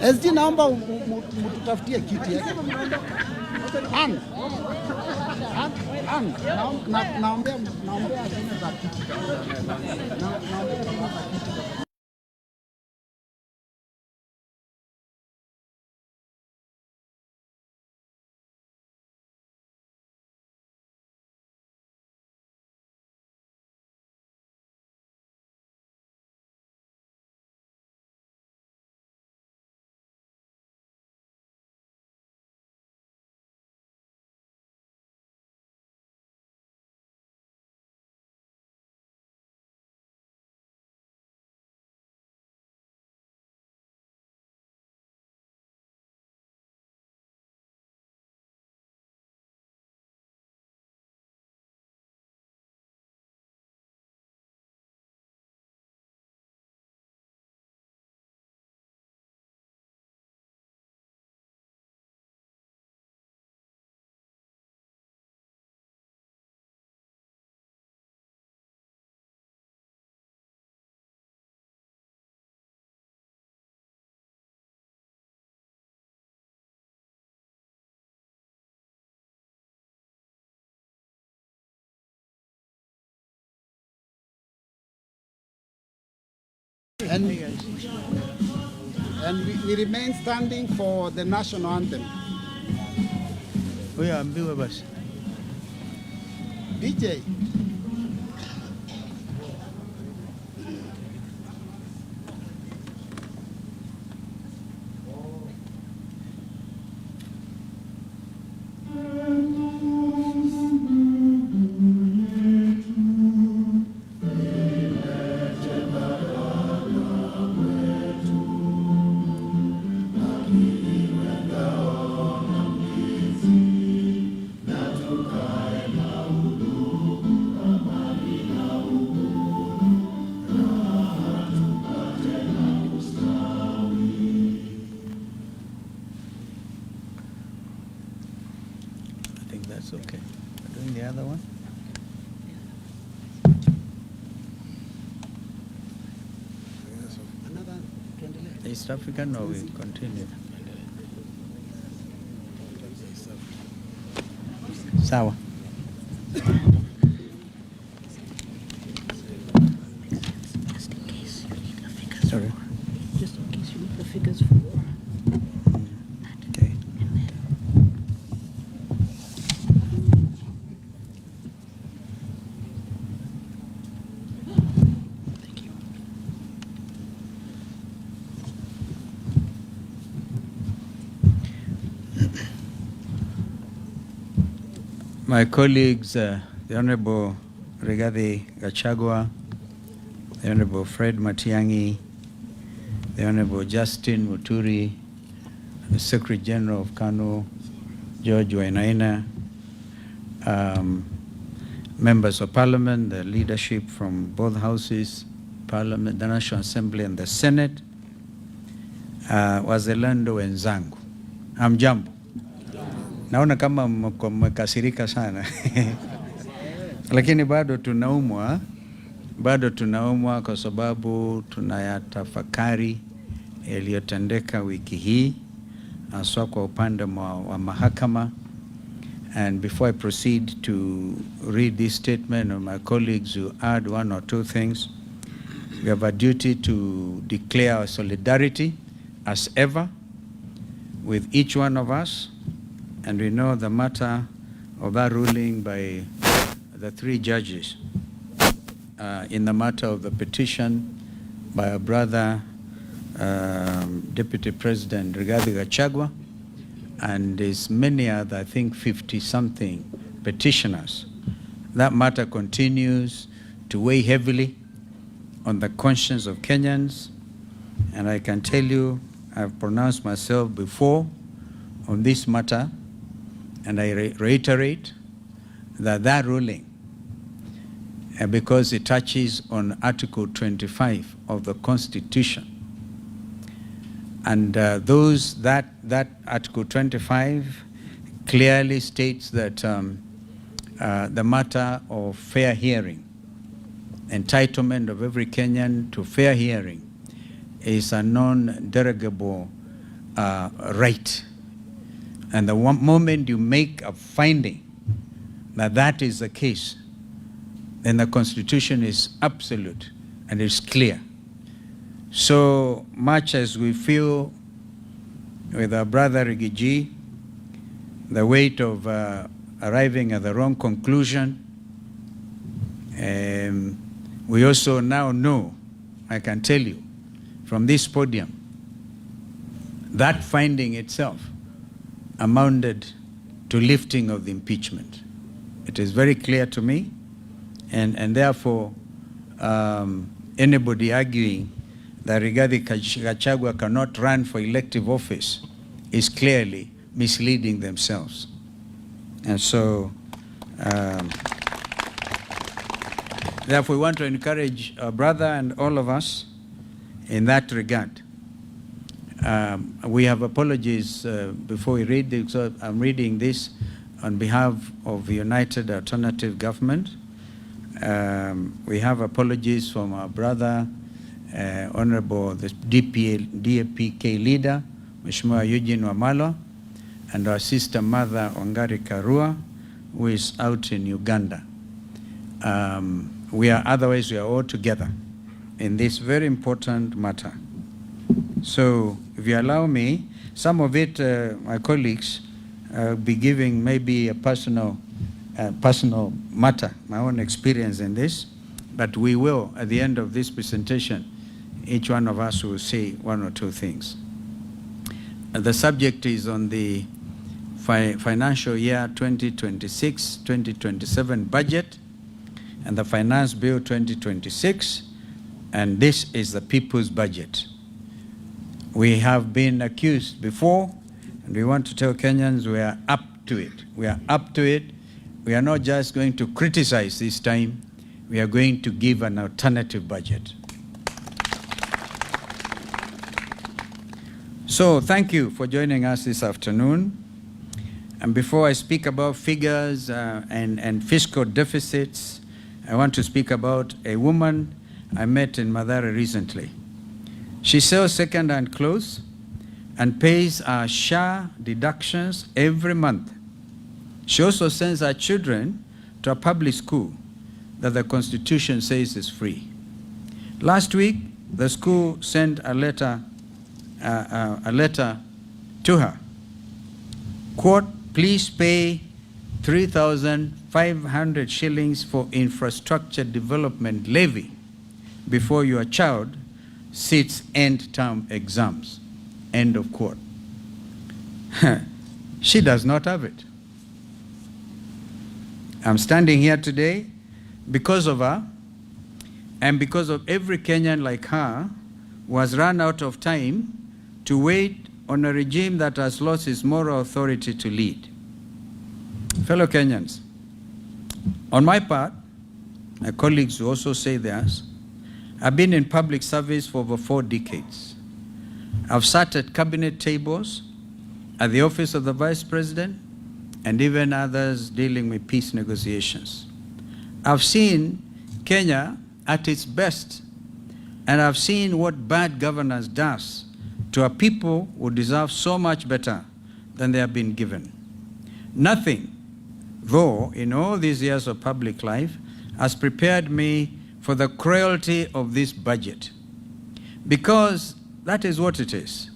SG naomba mtutafutie kiti yake. Naombea zile za kiti. And we remain standing for the national anthem. Oya ambiwe basi. DJ. That's okay. Doing the other one? Another East African, or we continue? Sawa. Sorry. Just in case you need the figures for. Okay. My colleagues, the Honorable Rigathi Gachagua, the Honorable Fred Matiang'i, the Honorable Justin Muturi, the Secretary General of KANU, George Wainaina, members of Parliament, the leadership from both houses, Parliament, the National Assembly and the Senate, wazalendo wenzangu, hamjambo. Naona kama mmekasirika sana lakini bado tunaumwa kwa sababu tunayatafakari yaliyotendeka wiki hii haswa kwa upande wa mahakama. And before I proceed to read this statement of my colleagues who add one or two things, we have a duty to declare our solidarity as ever with each one of us. And we know the matter of that ruling by the three judges in the matter of the petition by our brother, Deputy President Rigathi Gachagua, and there's many other, I think 50-something petitioners. That matter continues to weigh heavily on the conscience of Kenyans. And I can tell you, I've pronounced myself before on this matter, and I reiterate that ruling, because it touches on Article 25 of the Constitution, and that Article 25 clearly states that the matter of fair hearing, entitlement of every Kenyan to fair hearing, is a non-derogable right. And the one moment you make a finding that that is the case, then the Constitution is absolute and it's clear. So much as we feel with our brother Rigathi, the weight of arriving at the wrong conclusion, we also now know, I can tell you, from this podium, that finding itself amounted to lifting of the impeachment. It is very clear to me, and therefore anybody arguing that Rigathi Gachagua cannot run for elective office is clearly misleading themselves. And so, therefore we want to encourage our brother and all of us in that regard. We have apologies before we read this. So I'm reading this on behalf of the United Alternative Government. We have apologies from our brother, Honorable the DAPK leader, Mheshimiwa Eugene Wamalwa, and our sister mother, Wangari Karua, who is out in Uganda. Otherwise we are all together in this very important matter. So if you allow me, some of it, my colleagues, be giving maybe a personal matter, my own experience in this, but we will, at the end of this presentation, each one of us will say one or two things. The subject is on the financial year 2026-2027 budget and the Finance Bill 2026, and this is the people's budget. We have been accused before, and we want to tell Kenyans we are up to it. We are up to it. We are not just going to criticize this time, we are going to give an alternative budget. So thank you for joining us this afternoon. And before I speak about figures and fiscal deficits, I want to speak about a woman I met in Mathare recently. She sells second-hand clothes and pays her SHA deductions every month. She also sends her children to a public school that the Constitution says is free. Last week, the school sent a letter to her. Quote, please pay 3,500 shillings for infrastructure development levy before your child sits end-term exams. End of quote. She does not have it. I'm standing here today because of her and because of every Kenyan like her who has run out of time to wait on a regime that has lost its moral authority to lead. Fellow Kenyans, on my part, my colleagues who also say theirs, I've been in public service for over 4 decades. I've sat at cabinet tables, at the office of the Vice President, and even others dealing with peace negotiations. I've seen Kenya at its best, and I've seen what bad governance does to a people who deserve so much better than they have been given. Nothing, though, in all these years of public life, has prepared me for the cruelty of this budget. Because that is what it is.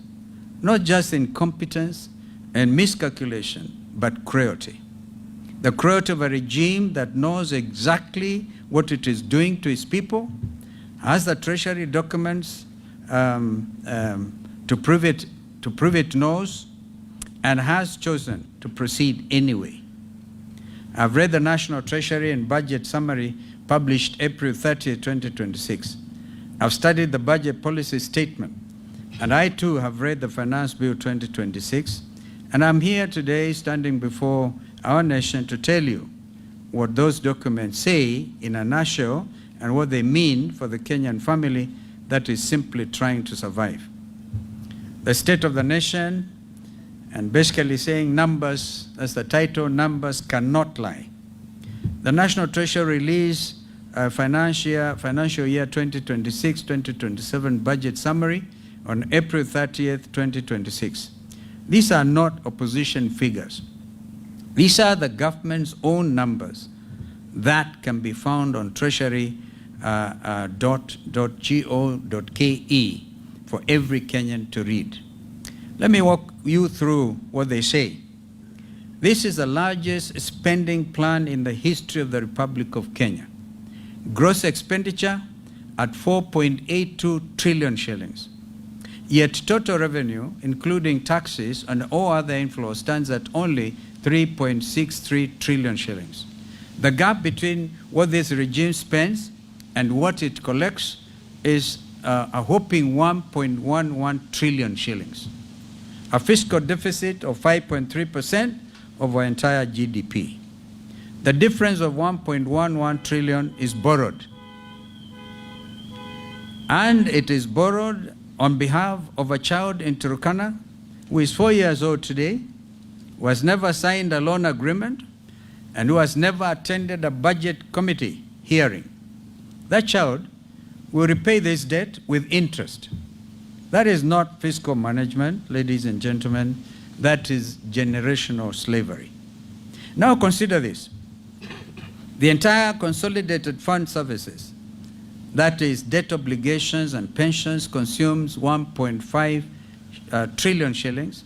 Not just incompetence and miscalculation, but cruelty. The cruelty of a regime that knows exactly what it is doing to its people, has the treasury documents to prove it knows, and has chosen to proceed anyway. I've read the National Treasury and Budget Summary published April 30, 2026. I've studied the budget policy statement, and I too have read the Finance Bill 2026, and I'm here today standing before our nation to tell you what those documents say in a nutshell and what they mean for the Kenyan family that is simply trying to survive. The state of the nation, and basically saying numbers, that's the title, numbers cannot lie. The National Treasury released a financial year 2026-2027 budget summary on April 30th, 2026. These are not opposition figures. These are the government's own numbers that can be found on treasury.go.ke for every Kenyan to read. Let me walk you through what they say. This is the largest spending plan in the history of the Republic of Kenya. Gross expenditure at 4.82 trillion shillings. Yet total revenue, including taxes and all other inflows, stands at only 3.63 trillion shillings. The gap between what this regime spends and what it collects is a whopping 1.11 trillion shillings. A fiscal deficit of 5.3% of our entire GDP. The difference of 1.11 trillion is borrowed. And it is borrowed on behalf of a child in Turkana who is 4 years old today, who has never signed a loan agreement, and who has never attended a budget committee hearing. That child will repay this debt with interest. That is not fiscal management, ladies and gentlemen. That is generational slavery. Now consider this. The entire consolidated fund services, that is debt obligations and pensions, consumes 1.5 trillion shillings,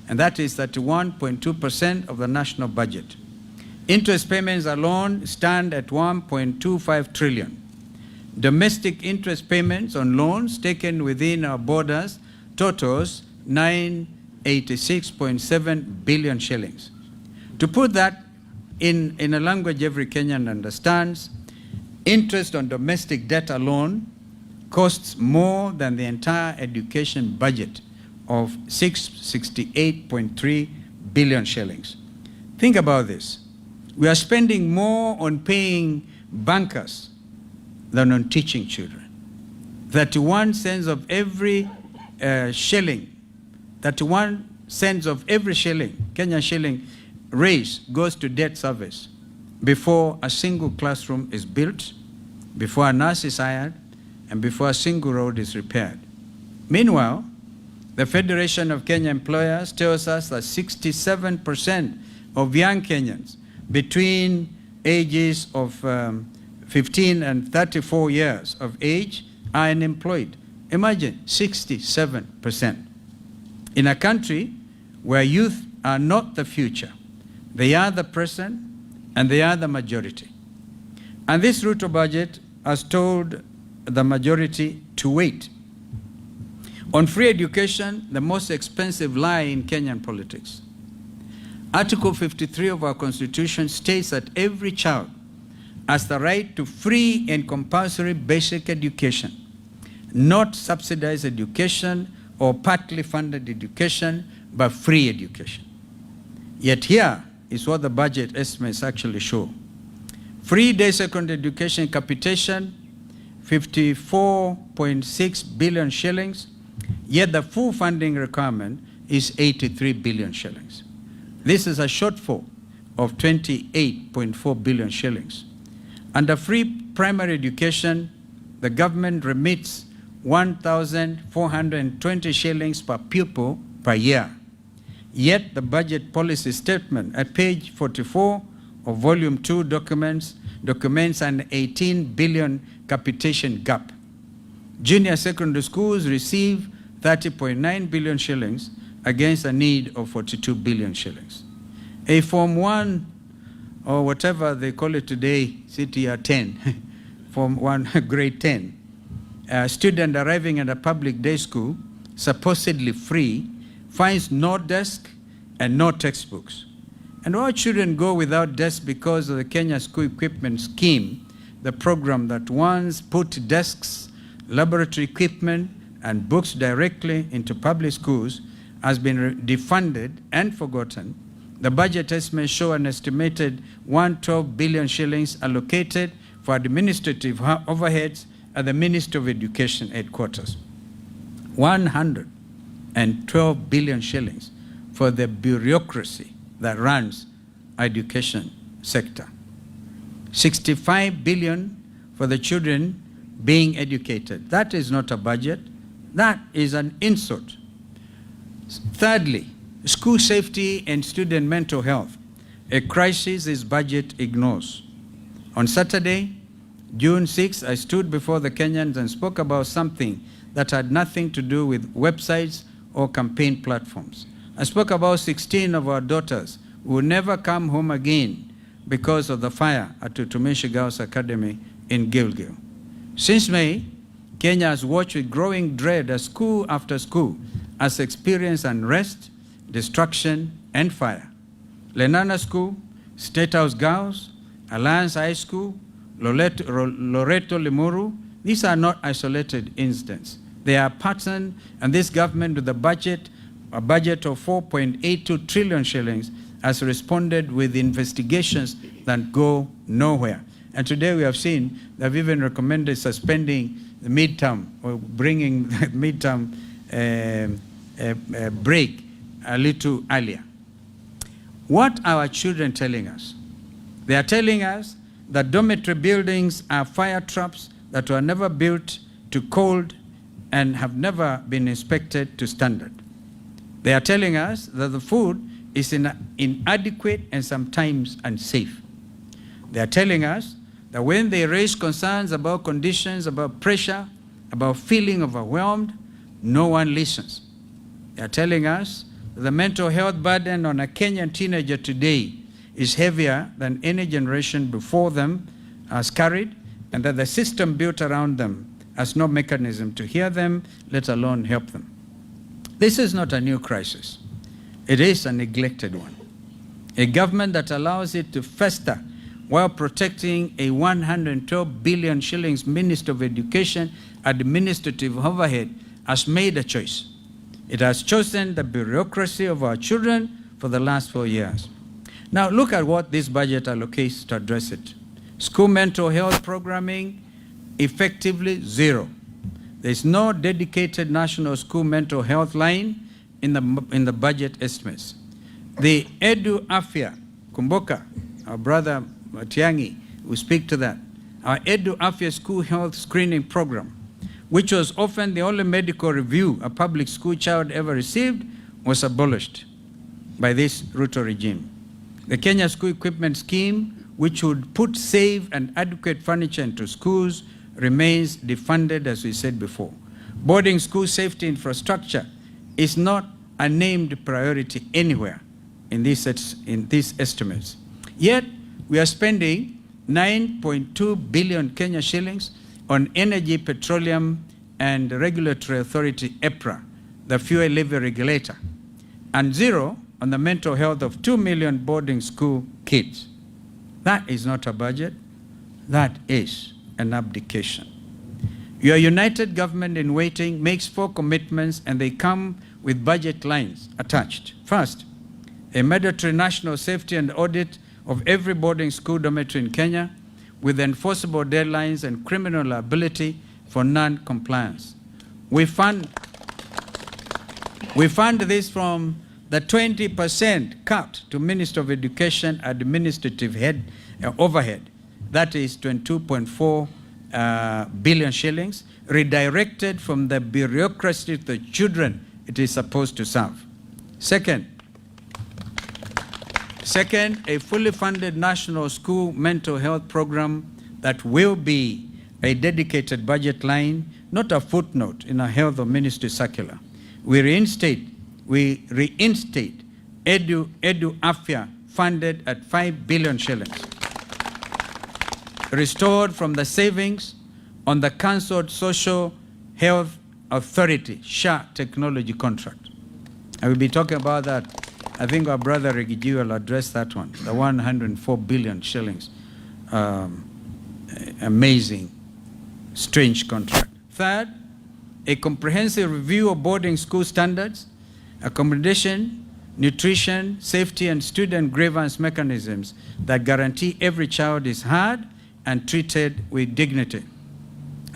and that is 31.2% of the national budget. Interest payments alone stand at 1.25 trillion. Domestic interest payments on loans taken within our borders totals 986.7 billion shillings. To put that in a language every Kenyan understands, interest on domestic debt alone costs more than the entire education budget of 668.3 billion shillings. Think about this. We are spending more on paying bankers than on teaching children. 31 cents of every shilling, 31 cents of every shilling, Kenyan shilling, raised goes to debt service before a single classroom is built, before a nurse is hired, and before a single road is repaired. Meanwhile, the Federation of Kenya Employers tells us that 67% of young Kenyans between ages of 15 and 34 years of age are unemployed. Imagine, 67%. In a country where youth are not the future, they are the present and they are the majority. And this Ruto budget has told the majority to wait. On free education, the most expensive lie in Kenyan politics. Article 53 of our Constitution states that every child has the right to free and compulsory basic education, not subsidized education or partly funded education, but free education. Yet here is what the budget estimates actually show. Free day secondary education capitation, 54.6 billion shillings, yet the full funding requirement is 83 billion shillings. This is a shortfall of 28.4 billion shillings. Under free primary education, the government remits 1,420 shillings per pupil per year. Yet the budget policy statement at page 44 of volume 2 documents an 18 billion capitation gap. Junior secondary schools receive 30.9 billion shillings against a need of 42 billion shillings. A Form 1, or whatever they call it today, CTR 10, Form 1, grade 10, a student arriving at a public day school, supposedly free, finds no desk and no textbooks. And all children go without desks because of the Kenya School Equipment Scheme, the program that once put desks, laboratory equipment, and books directly into public schools has been defunded and forgotten. The budget estimates show an estimated 112 billion shillings allocated for administrative overheads at the Ministry of Education headquarters. 112 billion shillings for the bureaucracy that runs education sector. 65 billion for the children being educated. That is not a budget. That is an insult. Thirdly, school safety and student mental health, a crisis this budget ignores. On Saturday, June 6, I stood before the Kenyans and spoke about something that had nothing to do with websites or campaign platforms. I spoke about 16 of our daughters who will never come home again because of the fire at Utumishi Girls Academy in Gilgil. Since May, Kenya has watched with growing dread as school after school has experienced unrest, destruction, and fire. Lenana School, State House Girls, Alliance High School, Loreto Limuru, these are not isolated incidents. They are patterned, and this government with a budget of 4.82 trillion shillings has responded with investigations that go nowhere. And today we have seen they've even recommended suspending the midterm or bringing the midterm break a little earlier. What are our children telling us? They are telling us that dormitory buildings are fire traps that were never built to code and have never been inspected to standard. They are telling us that the food is inadequate and sometimes unsafe. They are telling us that when they raise concerns about conditions, about pressure, about feeling overwhelmed, no one listens. They are telling us that the mental health burden on a Kenyan teenager today is heavier than any generation before them has carried, and that the system built around them has no mechanism to hear them, let alone help them. This is not a new crisis. It is a neglected one. A government that allows it to fester while protecting a 112 billion shillings Minister of Education administrative overhead has made a choice. It has chosen the bureaucracy of our children for the last 4 years. Now look at what this budget allocates to address it. School mental health programming, effectively zero. There is no dedicated national school mental health line in the budget estimates. The Edu Afya, Kumboka, our brother Matiangi will speak to that. Our Edu Afya school health screening program, which was often the only medical review a public school child ever received, was abolished by this Ruto regime. The Kenya School Equipment Scheme, which would put safe and adequate furniture into schools, remains defunded, as we said before. Boarding school safety infrastructure is not a named priority anywhere in these estimates. Yet, we are spending 9.2 billion Kenya shillings on Energy, Petroleum and Regulatory Authority, EPRA, the fuel levy regulator, and zero on the mental health of 2 million boarding school kids. That is not a budget. That is an abdication. Your united government in waiting makes 4 commitments, and they come with budget lines attached. First, a mandatory national safety and audit of every boarding school dormitory in Kenya with enforceable deadlines and criminal liability for non-compliance. We fund this from the 20% cut to Minister of Education administrative overhead. That is 22.4 billion shillings, redirected from the bureaucracy to the children it is supposed to serve. Second, a fully funded national school mental health program that will be a dedicated budget line, not a footnote in a health or ministry circular. We reinstate Edu Afya funded at 5 billion shillings, restored from the savings on the cancelled Social Health Authority, SHA technology contract. I will be talking about that. I think our brother Rigathi will address that one, the 104 billion shillings. Amazing, strange contract. Third, a comprehensive review of boarding school standards, accommodation, nutrition, safety, and student grievance mechanisms that guarantee every child is heard and treated with dignity.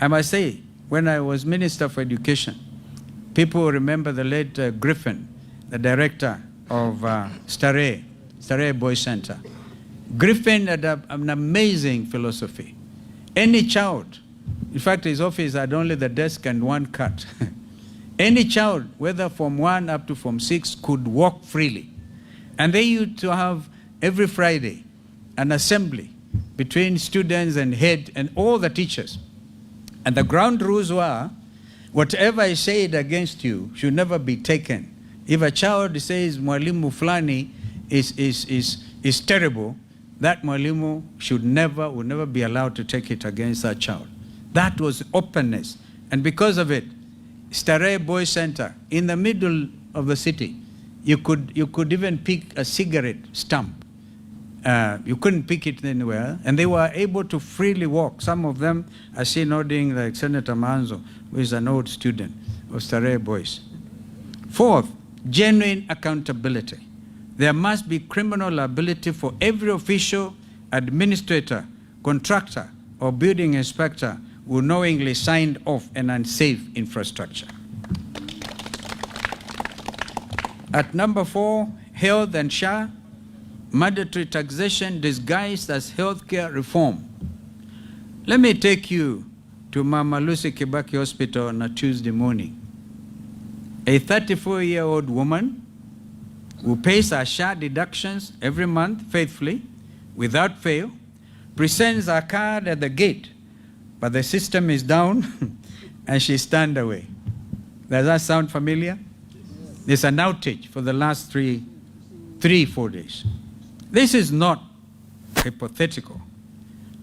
I must say, when I was Minister for Education, people remember the late Griffin, the director of Starehe Boys Center. Griffin had an amazing philosophy. Any child, in fact, his office had only the desk and one cat. Any child, whether from 1 up to from 6, could walk freely. And they used to have every Friday an assembly between students and head and all the teachers. And the ground rules were, whatever is said against you should never be taken. If a child says mwalimu fulani is terrible, that mwalimu will never be allowed to take it against that child. That was openness. And because of it, Starehe Boys Center, in the middle of the city, you could even pick a cigarette stump. You couldn't pick it anywhere, and they were able to freely walk. Some of them I see nodding, like Senator Manzo, who is an old student of Starehe Boys. Fourth, genuine accountability. There must be criminal liability for every official, administrator, contractor, or building inspector who knowingly signed off an unsafe infrastructure. At number 4, health and SHA, mandatory taxation disguised as healthcare reform. Let me take you to Mama Lucy Kibaki Hospital on a Tuesday morning. A 34-year-old woman who pays her SHA deductions every month faithfully, without fail, presents her card at the gate, but the system is down and she's turned away. Does that sound familiar? There's an outage for the last 4 days. This is not hypothetical.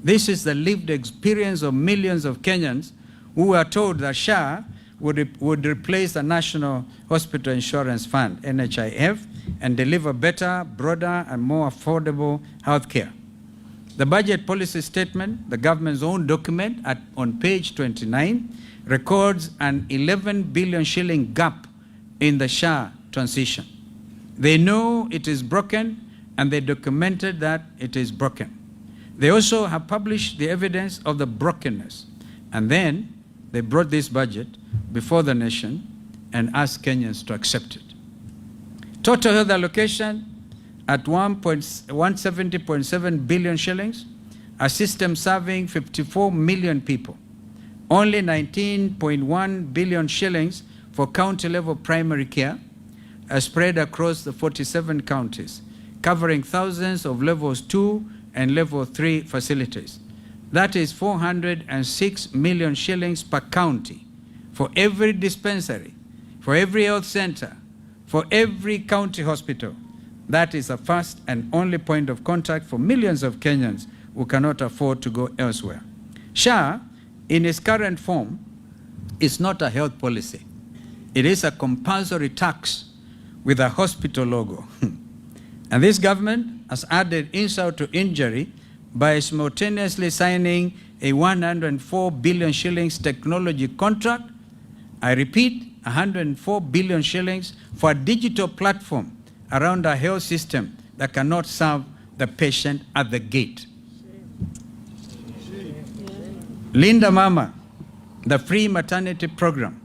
This is the lived experience of millions of Kenyans who are told that SHA would replace the National Hospital Insurance Fund, NHIF, and deliver better, broader, and more affordable health care. The budget policy statement, the government's own document on page 29, records an 11 billion shilling gap in the SHA transition. They know it is broken, and they documented that it is broken. They also have published the evidence of the brokenness. And then they brought this budget before the nation and asked Kenyans to accept it. Total health allocation at 170.7 billion shillings, a system serving 54 million people. Only 19.1 billion shillings for county-level primary care, spread across the 47 counties, covering thousands of levels 2 and level 3 facilities. That is 406 million shillings per county for every dispensary, for every health center, for every county hospital. That is the first and only point of contact for millions of Kenyans who cannot afford to go elsewhere. SHA, in its current form, is not a health policy. It is a compulsory tax with a hospital logo. And this government has added insult to injury by simultaneously signing a 104 billion shillings technology contract. I repeat, 104 billion shillings for a digital platform around our health system that cannot serve the patient at the gate. Linda Mama, the free maternity program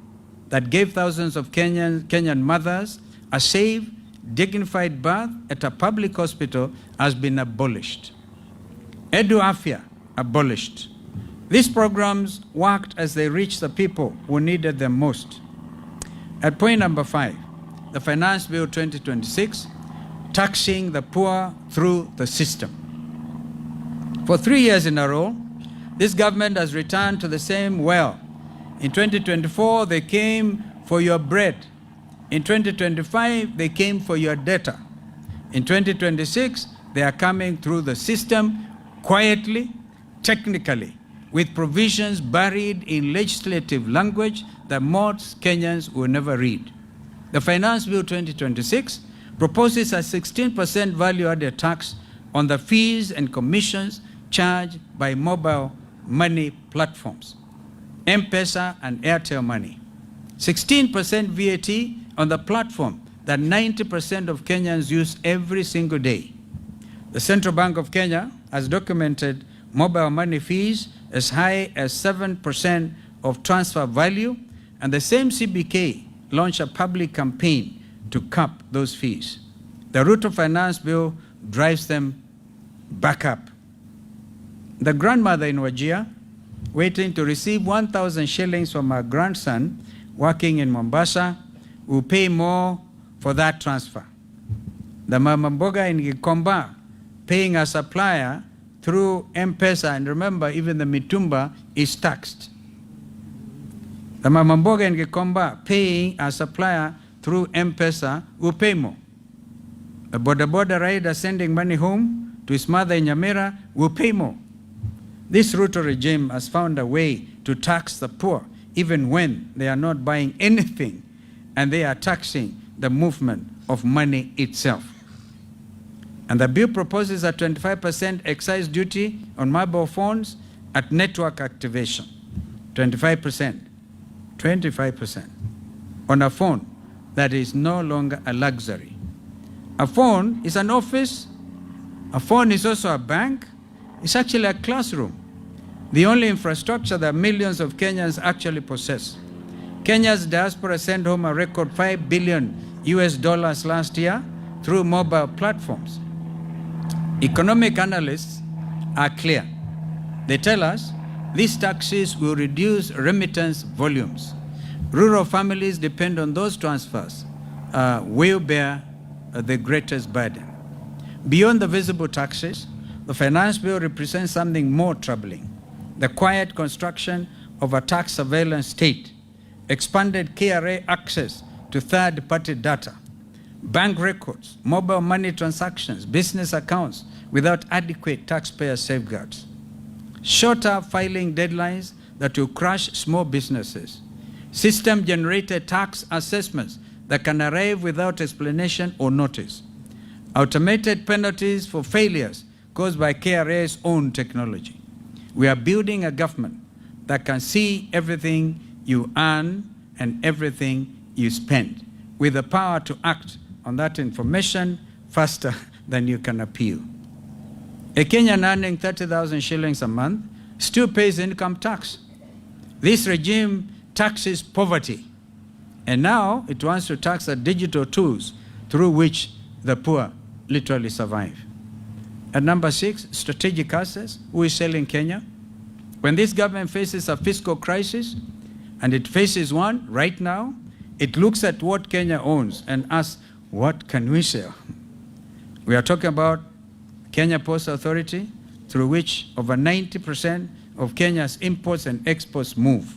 that gave thousands of Kenyan mothers a safe, dignified birth at a public hospital, has been abolished. Edu Afya, abolished. These programs worked as they reached the people who needed them most. At point number 5, the Finance Bill 2026, taxing the poor through the system. For 3 years in a row, this government has returned to the same well. In 2024, they came for your bread. In 2025, they came for your data. In 2026, they are coming through the system quietly, technically, with provisions buried in legislative language that most Kenyans will never read. The Finance Bill 2026 proposes a 16% value-added tax on the fees and commissions charged by mobile money platforms, M-Pesa and Airtel Money. 16% VAT on the platform that 90% of Kenyans use every single day. The Central Bank of Kenya has documented mobile money fees as high as 7% of transfer value, and the same CBK launched a public campaign to cap those fees. The Ruto Finance Bill drives them back up. The grandmother in Wajir, waiting to receive 1,000 shillings from her grandson, working in Mombasa will pay more for that transfer. The mama mboga in Gikomba paying a supplier through M-Pesa, and remember, even the mitumba is taxed. The mama mboga in Gikomba paying a supplier through M-Pesa will pay more. The boda rider sending money home to his mother in Nyamira will pay more. This Ruto regime has found a way to tax the poor even when they are not buying anything, and they are taxing the movement of money itself. And the bill proposes a 25% excise duty on mobile phones at network activation. 25%. 25% on a phone that is no longer a luxury. A phone is an office. A phone is also a bank. It's actually a classroom. The only infrastructure that millions of Kenyans actually possess. Kenya's diaspora sent home a record $5 billion last year through mobile platforms. Economic analysts are clear. They tell us these taxes will reduce remittance volumes. Rural families depend on those transfers, will bear the greatest burden. Beyond the visible taxes, the finance bill represents something more troubling: the quiet construction of a tax surveillance state, expanded KRA access to third-party data, bank records, mobile money transactions, business accounts without adequate taxpayer safeguards, shorter filing deadlines that will crush small businesses, system-generated tax assessments that can arrive without explanation or notice, automated penalties for failures caused by KRA's own technology. We are building a government that can see everything you earn and everything you spend, with the power to act on that information faster than you can appeal. A Kenyan earning 30,000 shillings a month still pays income tax. This regime taxes poverty, and now it wants to tax the digital tools through which the poor literally survive. At number 6, strategic assets. Who is selling Kenya? When this government faces a fiscal crisis, and it faces one right now, it looks at what Kenya owns and asks, what can we sell? We are talking about Kenya Post Authority, through which over 90% of Kenya's imports and exports move.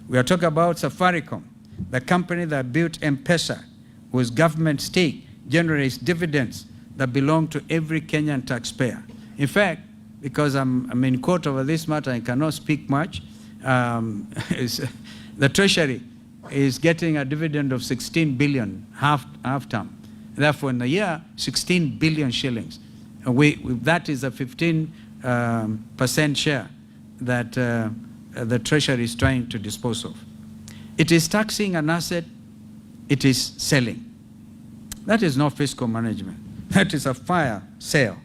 We are talking about Safaricom, the company that built M-Pesa, whose government stake generates dividends that belong to every Kenyan taxpayer. In fact, because I'm in court over this matter, I cannot speak much, the Treasury is getting a dividend of 16 billion half term. Therefore, in a year, 16 billion shillings. That is a 15% share that the Treasury is trying to dispose of. It is taxing an asset, it is selling. That is not fiscal management. That is a fire sale.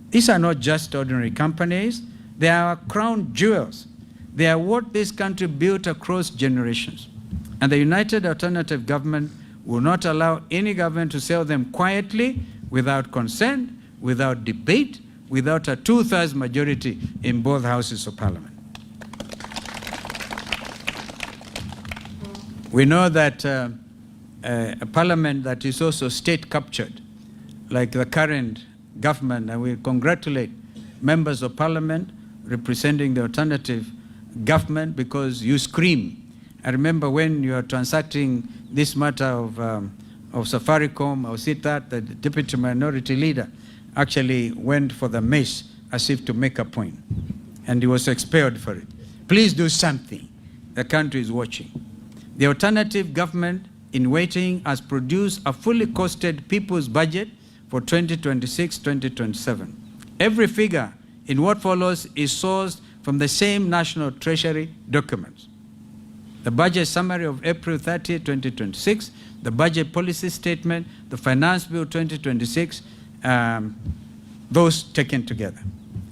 These are not just ordinary companies. They are crown jewels. They are what this country built across generations. And the United Alternative Government will not allow any government to sell them quietly, without consent, without debate, without a 2/3 majority in both houses of parliament. We know that a parliament that is also state captured, like the current government, and we congratulate members of parliament representing the alternative government, because you scream. I remember when you are transacting this matter of Safaricom, or Sitat, the deputy minority leader actually went for the mace as if to make a point, and he was expelled for it. Please do something. The country is watching. The alternative government in waiting has produced a fully costed people's budget for 2026-2027. Every figure in what follows is sourced from the same National Treasury documents. The budget summary of April 30, 2026, the budget policy statement, the finance bill 2026, those taken together.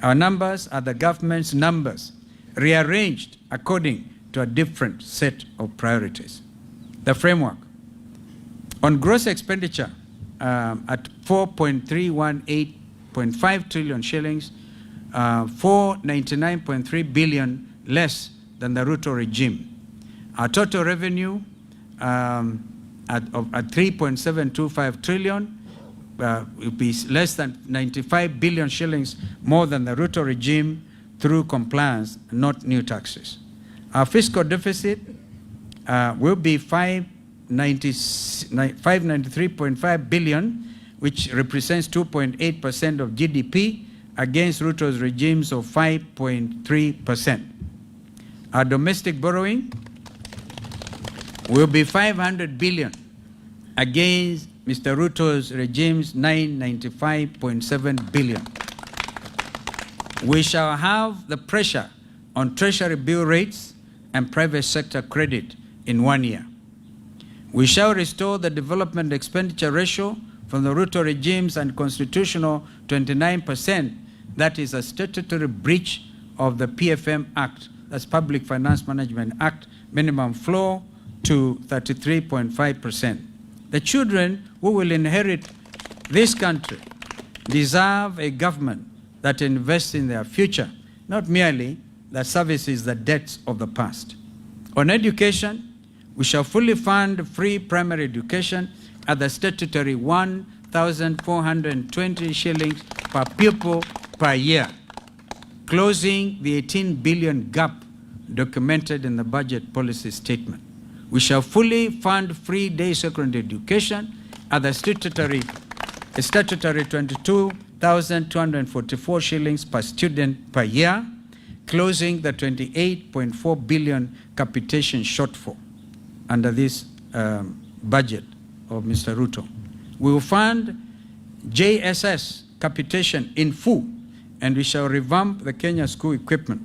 Our numbers are the government's numbers, rearranged according to a different set of priorities. The framework. On gross expenditure at 4.318.5 trillion shillings, 499.3 billion less than the Ruto regime. Our total revenue at 3.725 trillion will be less than 95 billion shillings more than the Ruto regime through compliance, not new taxes. Our fiscal deficit will be 593.5 billion, which represents 2.8% of GDP against Ruto's regimes of 5.3%. Our domestic borrowing will be 500 billion against Mr. Ruto's regime's 995.7 billion. We shall have the pressure on treasury bill rates and private sector credit in 1 year. We shall restore the development expenditure ratio from the Ruto regime's unconstitutional 29%, that is a statutory breach of the PFM Act, that's Public Finance Management Act, minimum floor, to 33.5%. The children who will inherit this country deserve a government that invests in their future, not merely that services the debts of the past. On education, we shall fully fund free primary education at the statutory 1,420 shillings per pupil per year, closing the 18 billion gap documented in the budget policy statement. We shall fully fund free day secondary education at the statutory 22,244 shillings per student per year, closing the 28.4 billion capitation shortfall under this budget of Mr. Ruto. We will fund JSS capitation in full, and we shall revamp the Kenya school equipment.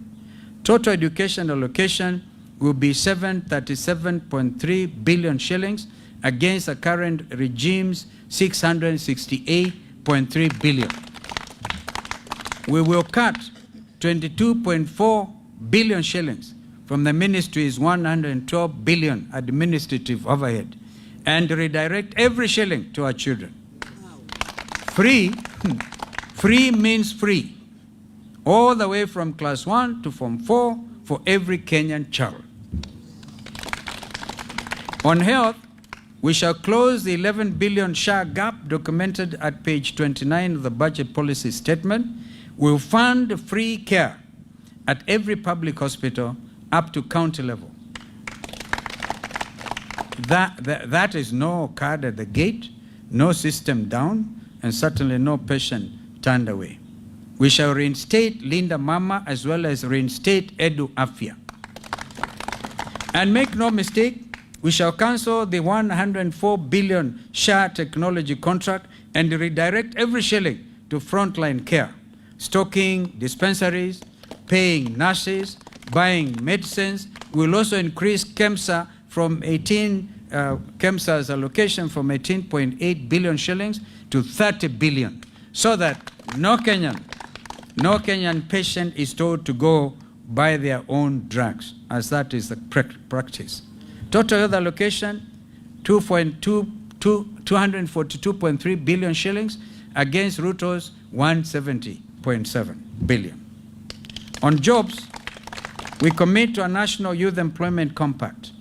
Total education allocation will be 737.3 billion shillings against the current regime's 668.3 billion. We will cut 22.4 billion shillings from the ministry's 112 billion administrative overhead and redirect every shilling to our children. Free means free, all the way from class 1 to form 4 for every Kenyan child. On health, we shall close the 11 billion SHA gap documented at page 29 of the budget policy statement. We'll fund free care at every public hospital up to county level. That is no card at the gate, no system down, and certainly no patient turned away. We shall reinstate Linda Mama as well as reinstate Edu Afya. And make no mistake, we shall cancel the 104 billion SHA technology contract and redirect every shilling to frontline care, stocking dispensaries, paying nurses, buying medicines. We will also increase KEMSA from KEMSA's allocation from 18.8 billion shillings to 30 billion, so that no Kenyan patient is told to go buy their own drugs, as that is the practice. Total health allocation, 242.3 billion shillings against Ruto's 170.7 billion. On jobs, we commit to a national youth employment compact.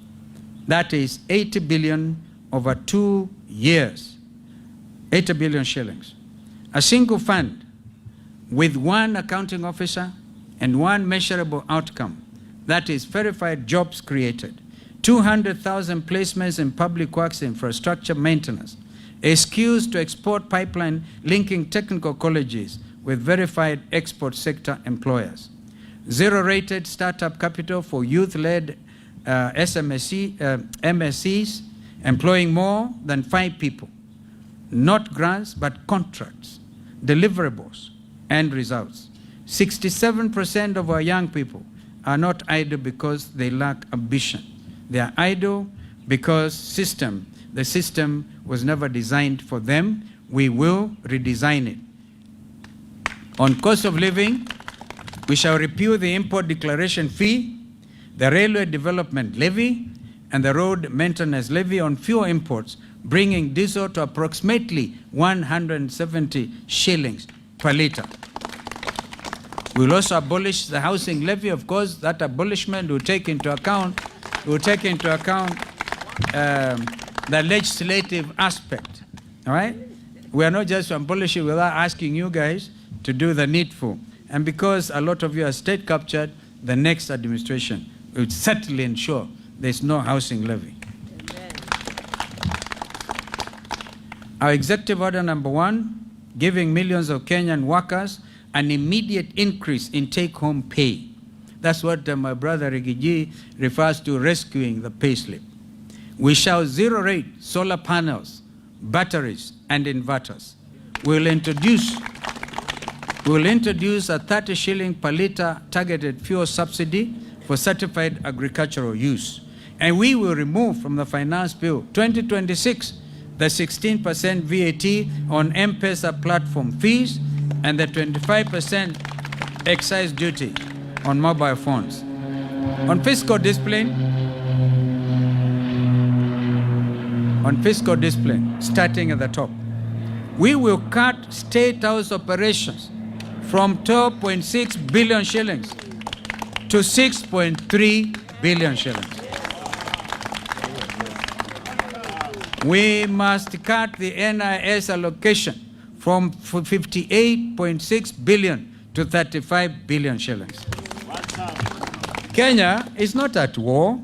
That is 80 billion over 2 years, 80 billion shillings. A single fund with one accounting officer and one measurable outcome, that is verified jobs created, 200,000 placements in public works infrastructure maintenance, a skills to export pipeline linking technical colleges with verified export sector employers, zero-rated startup capital for youth-led MSCs employing more than 5 people, not grants but contracts, deliverables, and results. 67% of our young people are not idle because they lack ambition. They are idle because the system was never designed for them. We will redesign it. On cost of living, we shall repeal the import declaration fee, the railway development levy, and the road maintenance levy on fuel imports, bringing diesel to approximately 170 shillings per litre. We will also abolish the housing levy. Of course, that abolishment will take into account we'll take into account the legislative aspect. All right? We are not just abolishing without asking you guys to do the needful. And because a lot of you are state captured, the next administration will certainly ensure there's no housing levy. Our executive order number 1, giving millions of Kenyan workers an immediate increase in take-home pay. That's what my brother Rigathi refers to rescuing the payslip. We shall zero-rate solar panels, batteries, and inverters. We'll introduce a 30 shilling per litre targeted fuel subsidy for certified agricultural use. And we will remove from the Finance Bill 2026 the 16% VAT on M-Pesa platform fees and the 25% excise duty on mobile phones. On fiscal discipline, starting at the top, we will cut State House operations from 12.6 billion shillings to 6.3 billion shillings. We must cut the NIS allocation from 58.6 billion to 35 billion shillings. Kenya is not at war,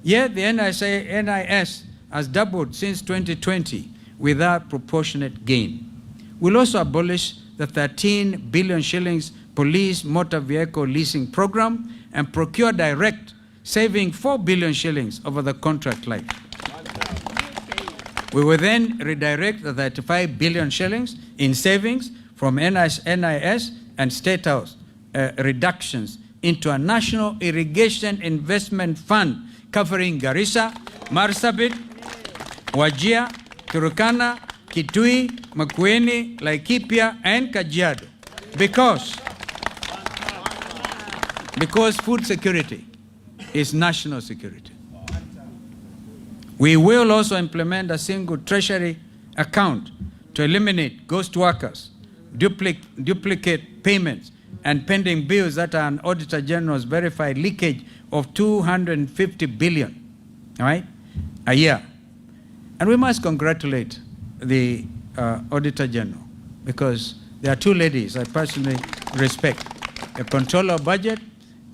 yet the NIS has doubled since 2020 without proportionate gain. We'll also abolish the 13 billion shillings police motor vehicle leasing program and procure direct, saving 4 billion shillings over the contract life. We will then redirect the 35 billion shillings in savings from NIS and State House reductions into a national irrigation investment fund covering Garissa, Marsabit, Wajir, Turkana, Kitui, Makueni, Laikipia, and Kajiado. Because food security is national security. We will also implement a single treasury account to eliminate ghost workers, duplicate payments, and pending bills that are an Auditor General's verified leakage of 250 billion, all right, a year. And we must congratulate the Auditor General because there are two ladies I personally respect, the Controller of Budget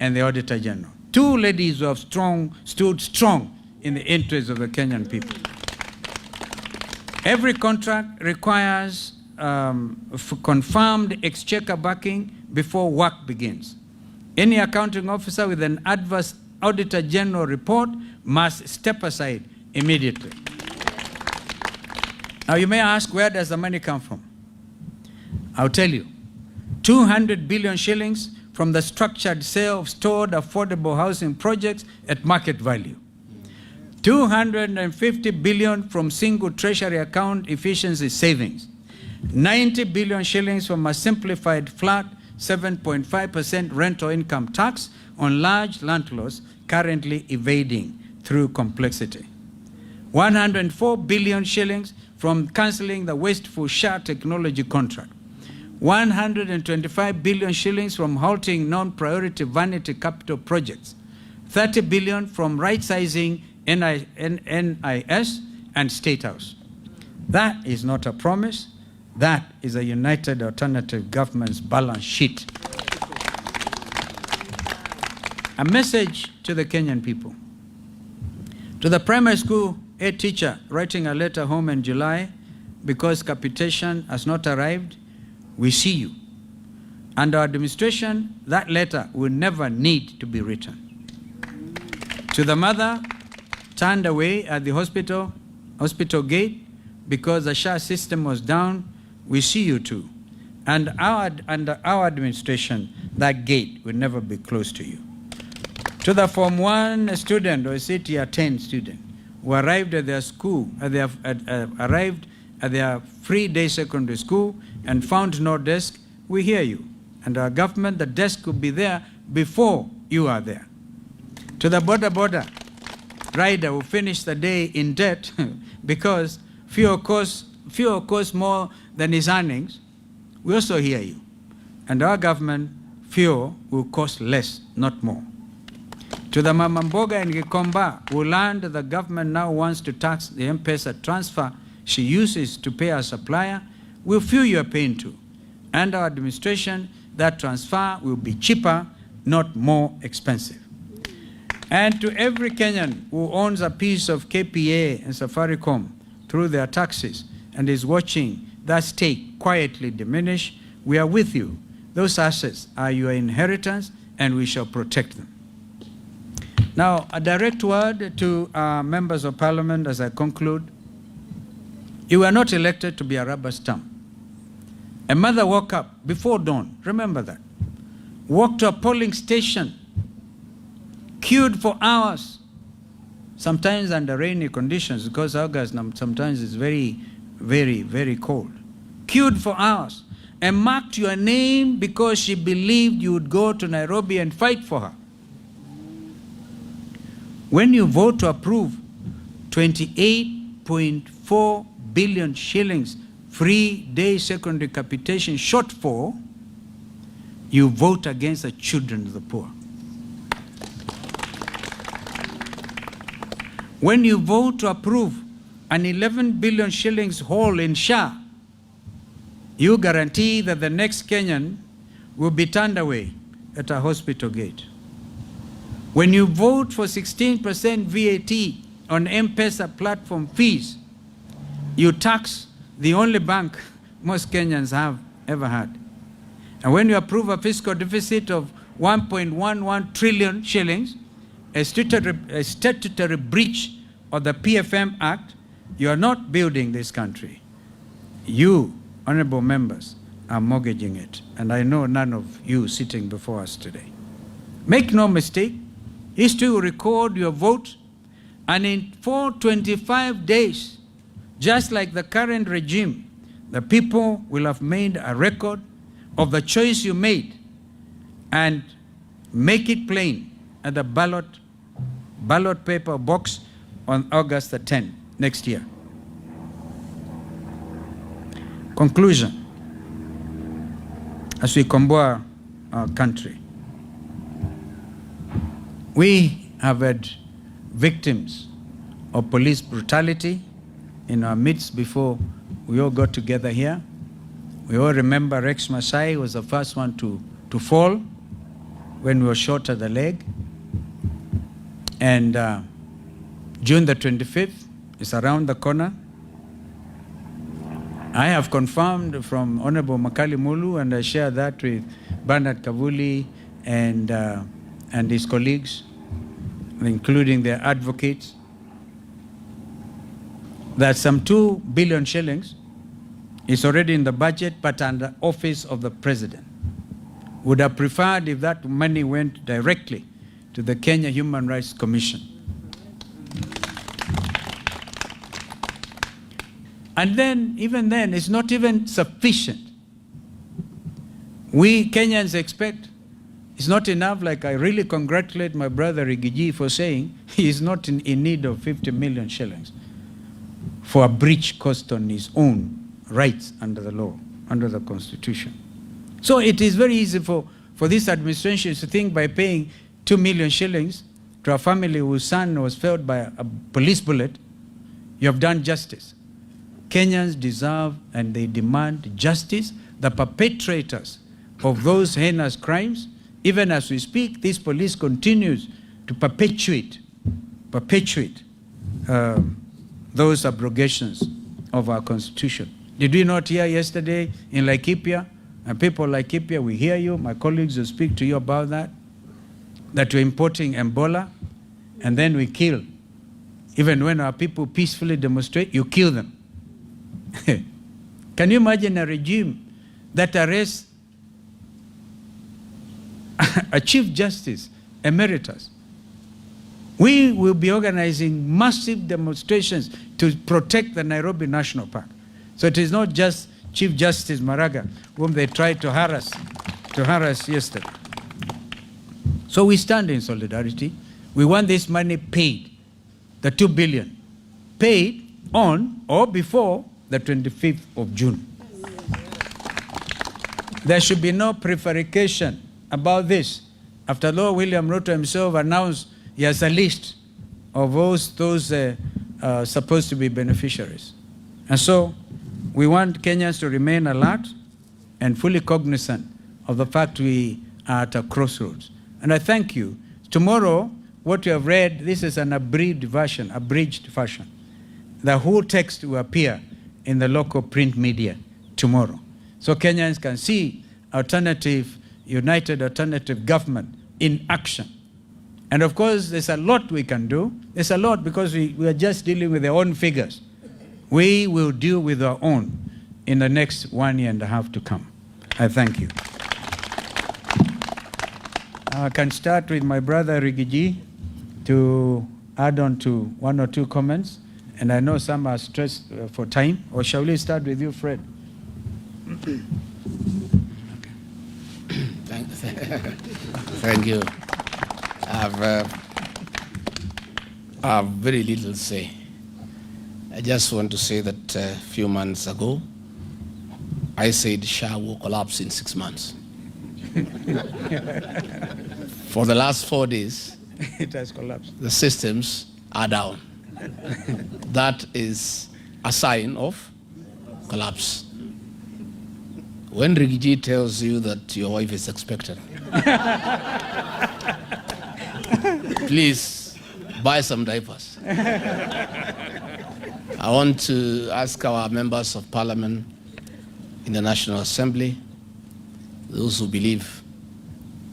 and the Auditor General. Two ladies who have stood strong in the interests of the Kenyan people. Every contract requires confirmed exchequer backing before work begins. Any accounting officer with an adverse Auditor General report must step aside immediately. Now you may ask, where does the money come from? I'll tell you. 200 billion shillings from the structured sale of stored affordable housing projects at market value. 250 billion from single treasury account efficiency savings. 90 billion shillings from a simplified flat 7.5% rental income tax on large landlords currently evading through complexity. 104 billion shillings from cancelling the wasteful SHA technology contract. 125 billion shillings from halting non-priority vanity capital projects. 30 billion from right-sizing NIS and State House. That is not a promise. That is a united alternative government's balance sheet. A message to the Kenyan people. To the primary school head teacher writing a letter home in July because capitation has not arrived, we see you. Under our administration, that letter will never need to be written. To the mother turned away at the hospital gate because the SHA system was down, we see you too. And under our administration, that gate will never be closed to you. To the Form 1 student or CTR 10 student who arrived at their school, arrived at their free day secondary school and found no desk, we hear you. And our government, the desk will be there before you are there. To the border rider who finished the day in debt because fuel costs more than his earnings, we also hear you. And our government, fuel will cost less, not more. To the Mama Mboga in Gikomba, who learned the government now wants to tax the M-Pesa transfer she uses to pay her supplier, we'll feel your pain too. Under our administration, that transfer will be cheaper, not more expensive. And to every Kenyan who owns a piece of KPA and Safaricom through their taxes and is watching that stake quietly diminish, we are with you. Those assets are your inheritance and we shall protect them. Now, a direct word to members of parliament as I conclude. You were not elected to be a rubber stamp. A mother woke up before dawn, remember that, walked to a polling station, queued for hours, sometimes under rainy conditions, because August sometimes is very, very, very cold. Queued for hours and marked your name because she believed you would go to Nairobi and fight for her. When you vote to approve 28.4 billion shillings free day secondary capitation shortfall, you vote against the children of the poor. When you vote to approve an 11 billion shillings hole in SHA, you guarantee that the next Kenyan will be turned away at a hospital gate. When you vote for 16% VAT on M-Pesa platform fees, you tax the only bank most Kenyans have ever had. And when you approve a fiscal deficit of 1.11 trillion shillings, a statutory breach of the PFM Act, you are not building this country. You, honorable members, are mortgaging it. And I know none of you sitting before us today. Make no mistake, history will record your vote, and in 425 days, just like the current regime, the people will have made a record of the choice you made and make it plain at the ballot paper box on August the 10th next year. Conclusion. As we comboa our country, we have had victims of police brutality in our midst before we all got together here. We all remember Rex Masai was the first one to fall when we were shot at the leg. And June the 25th is around the corner. I have confirmed from Honorable Makali Mulu, and I share that with Bernard Kavuli and his colleagues, including their advocates, that some 2 billion shillings is already in the budget, but under office of the president. Would have preferred if that money went directly to the Kenya Human Rights Commission. And then, even then, it's not even sufficient. We Kenyans expect it's not enough. Like, I really congratulate my brother Rigathi for saying he is not in need of 50 million shillings for a breach caused on his own rights under the law, under the Constitution. So it is very easy for this administration to think by paying 2 million shillings to a family whose son was felled by a police bullet, you have done justice. Kenyans deserve and they demand justice. The perpetrators of those heinous crimes, even as we speak, this police continues to perpetuate those abrogations of our Constitution. Did we not hear yesterday in Laikipia, and people like Laikipia, we hear you, my colleagues will speak to you about that we're importing Ebola, and then we kill. Even when our people peacefully demonstrate, you kill them. Can you imagine a regime that arrests a Chief Justice Emeritus? We will be organizing massive demonstrations to protect the Nairobi National Park. So it is not just Chief Justice Maraga, whom they tried to harass yesterday. So we stand in solidarity. We want this money paid, the 2 billion, paid on or before the 25th of June. There should be no prevarication about this. After Lord William Ruto himself announced he has a list of those supposed to be beneficiaries. And so we want Kenyans to remain alert and fully cognizant of the fact we are at a crossroads. And I thank you. Tomorrow, what you have read, this is an abridged version. The whole text will appear in the local print media tomorrow. So Kenyans can see united alternative government in action. And of course, there's a lot we can do. There's a lot because we are just dealing with their own figures. We will deal with our own in the next 1.5 years to come. I thank you. I can start with my brother Rigathi to add on to 1 or 2 comments. And I know some are stressed for time. Or shall we start with you, Fred? Thank you. I have very little to say. I just want to say that a few months ago, I said SHA will collapse in 6 months. For the last 4 days, It has collapsed. the systems are down. That is a sign of collapse. When Rigathi tells you that your wife is expectant, please buy some diapers. I want to ask our members of parliament in the National Assembly, those who believe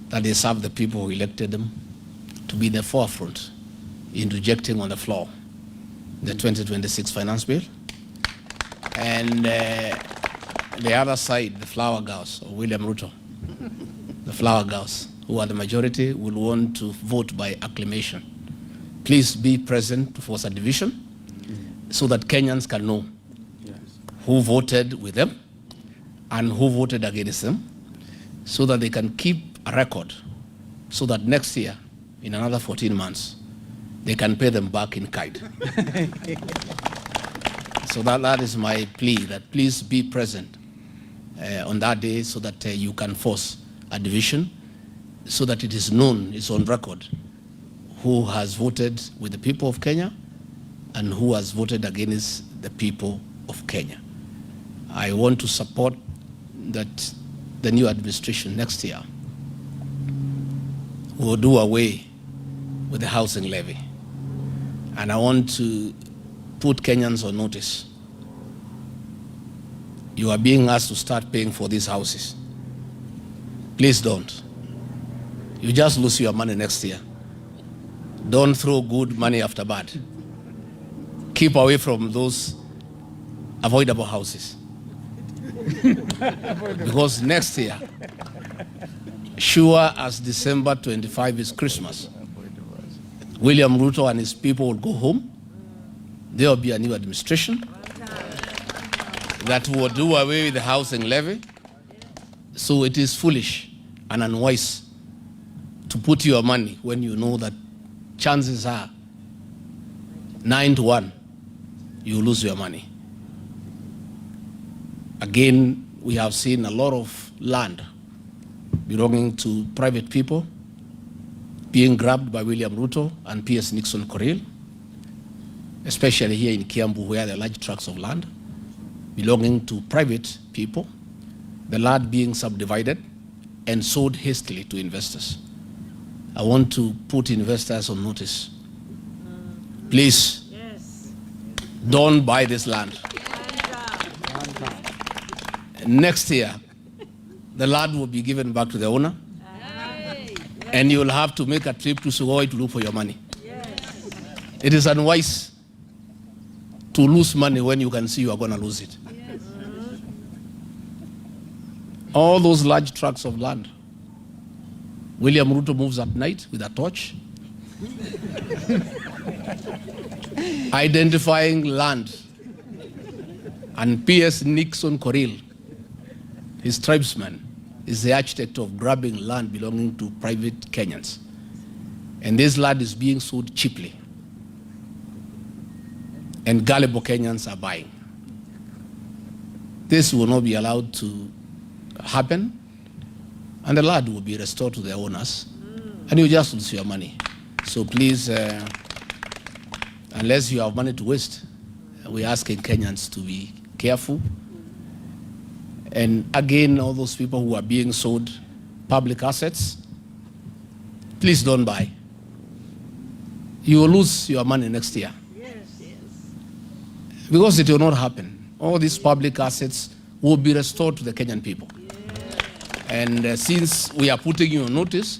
that they serve the people who elected them, to be in the forefront in rejecting on the floor the 2026 finance bill. And the other side, the flower girls, or William Ruto, the flower girls, who are the majority, will want to vote by acclamation. Please be present to force a division so that Kenyans can know who voted with them and who voted against them, so that they can keep a record, so that next year, in another 14 months, they can pay them back in kind. So that is my plea, that please be present on that day so that you can force a division, so that it is known, it's on record, who has voted with the people of Kenya and who has voted against the people of Kenya. I want to support that the new administration next year will do away with the housing levy. And I want to put Kenyans on notice. You are being asked to start paying for these houses. Please don't. You just lose your money next year. Don't throw good money after bad. Keep away from those avoidable houses. Because next year, sure as December 25 is Christmas, William Ruto and his people will go home. There will be a new administration that will do away with the housing levy. So it is foolish and unwise to put your money when you know that chances are 9 to 1 you lose your money. Again, we have seen a lot of land belonging to private people being grabbed by William Ruto and P.S. Nixon Koril, especially here in Kiambu, where there are large tracts of land belonging to private people, the land being subdivided and sold hastily to investors. I want to put investors on notice. Please, don't buy this land. Next year, the land will be given back to the owner, and you'll have to make a trip to Sugoi to look for your money. It is unwise to lose money when you can see you are going to lose it. All those large tracts of land, William Ruto moves at night with a torch, identifying land, and P.S. Nixon Koril, his tribesman, is the architect of grabbing land belonging to private Kenyans. And this land is being sold cheaply. And gullible Kenyans are buying. This will not be allowed to happen, and the land will be restored to the owners, and you just lose your money. So please, unless you have money to waste, we're asking Kenyans to be careful. And again, all those people who are being sold public assets, please don't buy. You will lose your money next year. Because it will not happen. All these public assets will be restored to the Kenyan people. And since we are putting you on notice,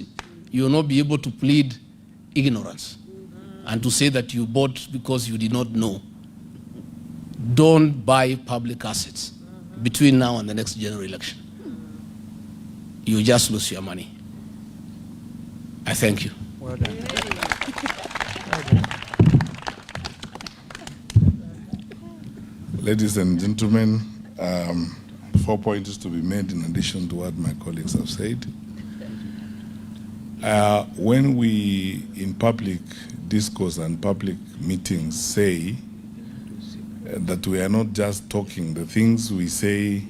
you will not be able to plead ignorance and to say that you bought because you did not know. Don't buy public assets between now and the next general election. You just lose your money. I thank you. Well done. Ladies and gentlemen, 4 points to be made in addition to what my colleagues have said. When we, in public discourse and public meetings, say that we are not just talking, the things we say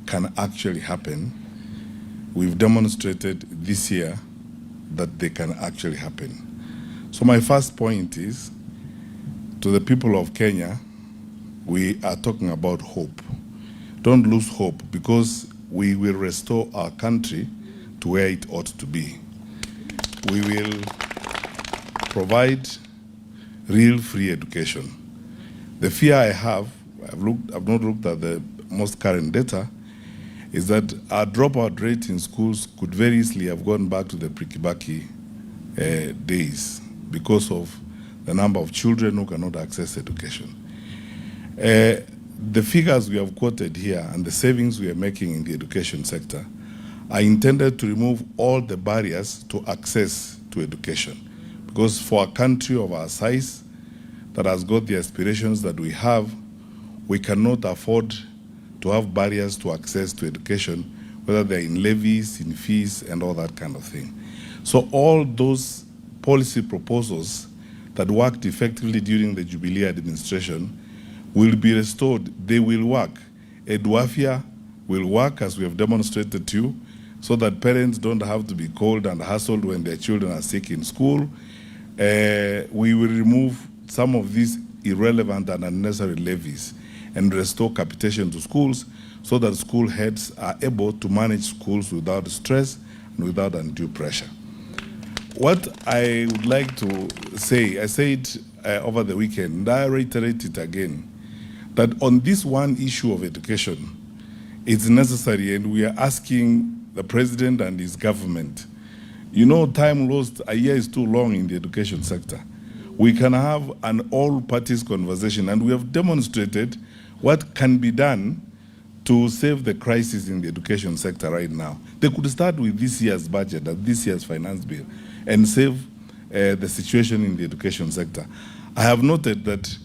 can actually happen, we've demonstrated this year that they can actually happen. So my first point is, to the people of Kenya, we are talking about hope. Don't lose hope, because we will restore our country to where it ought to be. We will provide real free education. The fear I have, I've not looked at the most current data, is that our dropout rate in schools could very easily have gone back to the pre-Kibaki days because of the number of children who cannot access education. The figures we have quoted here and the savings we are making in the education sector are intended to remove all the barriers to access to education. Because for a country of our size that has got the aspirations that we have, we cannot afford to have barriers to access to education, whether they're in levies, in fees, and all that kind of thing. So all those policy proposals that worked effectively during the Jubilee administration will be restored. They will work. Eduafia will work, as we have demonstrated to you, so that parents don't have to be called and hassled when their children are sick in school. We will remove some of these irrelevant and unnecessary levies and restore capitation to schools so that school heads are able to manage schools without stress and without undue pressure. What I would like to say, I said over the weekend, and I reiterate it again, that on this one issue of education, it's necessary, and we are asking the president and his government. You know, time lost, a year is too long in the education sector. We can have an all-parties conversation, and we have demonstrated what can be done to save the crisis in the education sector right now. They could start with this year's budget, this year's finance bill, and save the situation in the education sector. I have noted that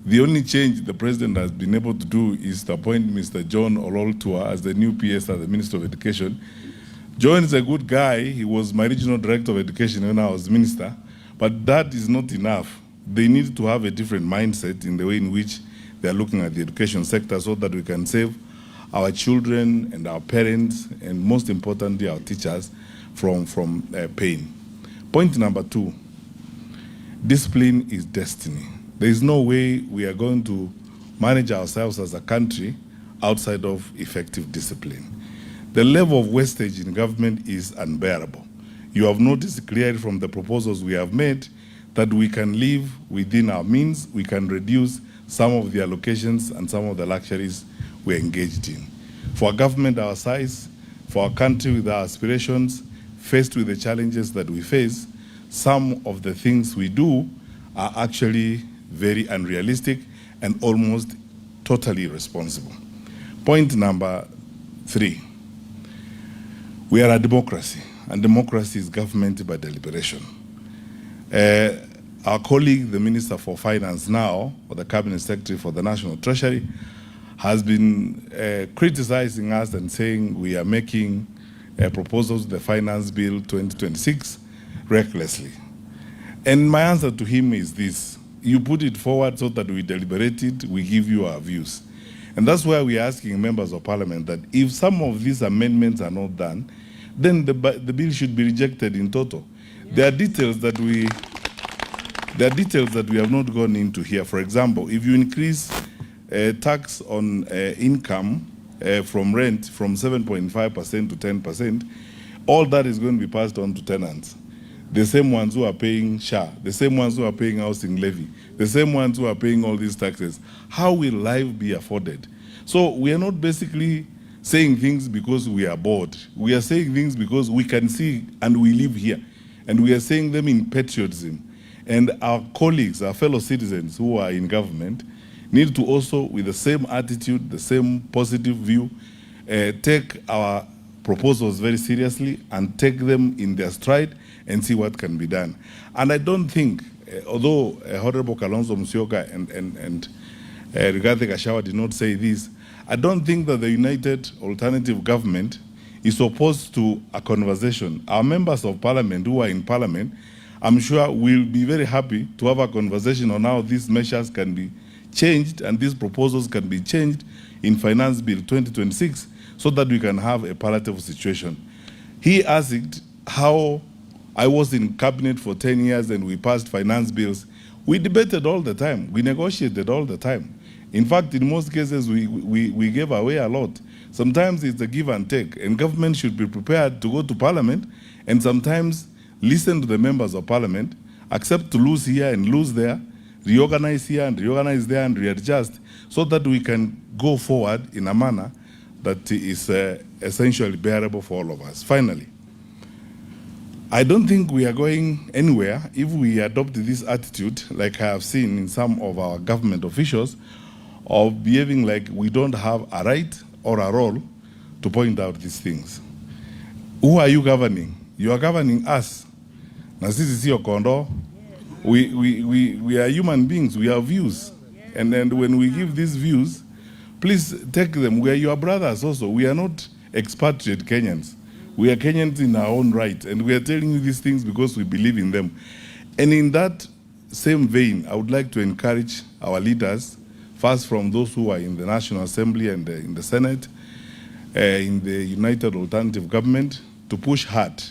the only change the president has been able to do is to appoint Mr. John Ololtua as the new PS, as the Minister of Education. John is a good guy. He was my regional director of education when I was minister, but that is not enough. They need to have a different mindset in the way in which they are looking at the education sector so that we can save our children and our parents, and most importantly, our teachers from pain. Point number 2, discipline is destiny. There is no way we are going to manage ourselves as a country outside of effective discipline. The level of wastage in government is unbearable. You have noticed clearly from the proposals we have made that we can live within our means, we can reduce some of the allocations and some of the luxuries we're engaged in. For a government our size, for a country with our aspirations, faced with the challenges that we face, some of the things we do are actually very unrealistic and almost totally irresponsible. Point number 3, we are a democracy, and democracy is government by deliberation. Our colleague, the Minister for Finance now, or the Cabinet Secretary for the National Treasury, has been criticizing us and saying we are making proposals to the Finance Bill 2026 recklessly. And my answer to him is this: you put it forward so that we deliberate it, we give you our views. And that's why we are asking members of parliament that if some of these amendments are not done, then the bill should be rejected in total. There are details that we there are details that we have not gone into here. For example, if you increase tax on income from rent from 7.5% to 10%, all that is going to be passed on to tenants. The same ones who are paying SHA, the same ones who are paying housing levy, the same ones who are paying all these taxes. How will life be afforded? So we are not basically saying things because we are bored. We are saying things because we can see and we live here. And we are saying them in patriotism. And our colleagues, our fellow citizens who are in government, need to also, with the same attitude, the same positive view, take our proposals very seriously and take them in their stride and see what can be done. And I don't think, although Honorable Kalonzo Musyoka and Rigathi Gachagua did not say this, I don't think that the United Alternative Government is opposed to a conversation. Our members of parliament who are in parliament, I'm sure will be very happy to have a conversation on how these measures can be changed and these proposals can be changed in Finance Bill 2026 so that we can have a palatable situation. He asked how I was in cabinet for 10 years and we passed finance bills. We debated all the time. We negotiated all the time. In fact, in most cases, we gave away a lot. Sometimes it's a give and take, and government should be prepared to go to parliament and sometimes listen to the members of parliament, accept to lose here and lose there, reorganize here and reorganize there and readjust so that we can go forward in a manner that is essentially bearable for all of us. Finally, I don't think we are going anywhere if we adopt this attitude, like I have seen in some of our government officials, of behaving like we don't have a right or a role to point out these things. Who are you governing? You are governing us. Na sisi sio kondoo. We are human beings. We have views. And then when we give these views, please take them. We are your brothers also. We are not expatriate Kenyans. We are Kenyans in our own right. And we are telling you these things because we believe in them. And in that same vein, I would like to encourage our leaders, first from those who are in the National Assembly and in the Senate, in the United Alternative Government, to push hard